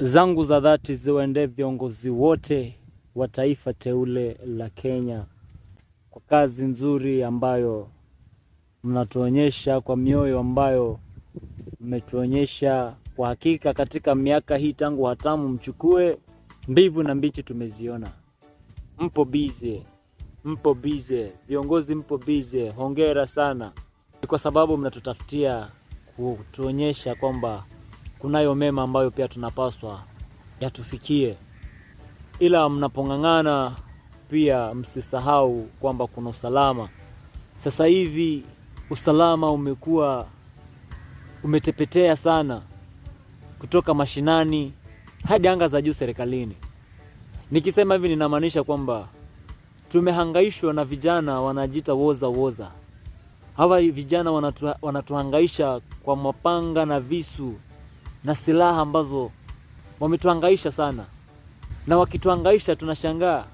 zangu za dhati ziwaendee viongozi wote wa taifa teule la Kenya kwa kazi nzuri ambayo mnatuonyesha, kwa mioyo ambayo mmetuonyesha. Kwa hakika katika miaka hii tangu hatamu mchukue, mbivu na mbichi tumeziona. Mpo bize, viongozi mpo bize, hongera sana. Kwa sababu mnatutafutia kutuonyesha kwamba kunayo mema ambayo pia tunapaswa yatufikie. Ila mnapong'ang'ana pia msisahau kwamba kuna usalama. Sasa hivi usalama umetepetea sana, kutoka mashinani hadi anga za juu serikalini. Nikisema hivi ninamaanisha kwamba tumehangaishwa na vijana wanajiita woza. Hawa vijana wanatuhangaisha kwa mapanga na visu na silaha ambazo wametuhangaisha sana. Na wakituhangaisha tunashangaa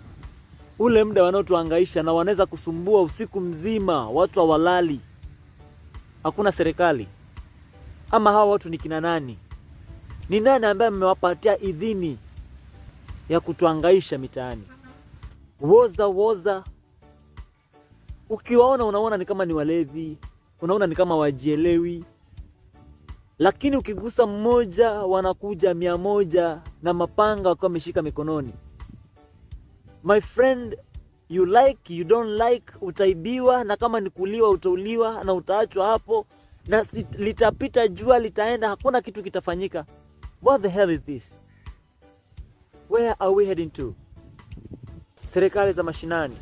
ule muda wanaotuhangaisha, na wanaweza kusumbua usiku mzima, watu hawalali, hakuna serikali. Ama hawa watu ni kina nani? Ni nani ambaye mmewapatia idhini ya kutuhangaisha mitaani? Woza. Ukiwaona unaona ni kama ni walevi, unaona ni kama wajielewi. Lakini ukigusa mmoja wanakuja 100 na mapanga wakiwa wameshika mikononi. My friend, you like, you don't like, utaibiwa, na kama ni kuliwa utauliwa na utaachwa hapo, na litapita jua litaenda, hakuna kitu kitafanyika. What the hell is this? Where are we heading to? Serikali za mashinani,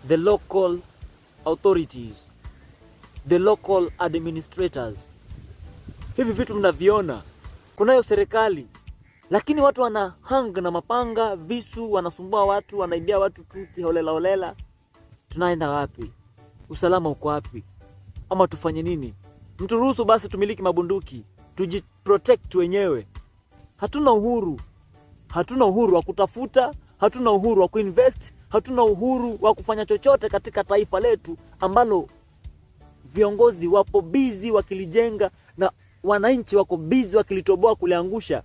the local authorities, the local administrators. Hivi vitu mnaviona, kunayo serikali, lakini watu wana hang na mapanga, visu, wanasumbua watu, wanaibia watu tuti holela. Tunaenda wapi? Usalama uko wapi? Ama tufanye nini? Mturuhusu basi tumiliki mabunduki, tujiprotect wenyewe. Hatuna uhuru wa kutafuta, hatuna uhuru wa kuinvest, hatuna uhuru wa kufanya chochote katika taifa letu ambalo viongozi wapo busy wakilijenga na wananchi wako busy wakilitoboa kuliangusha.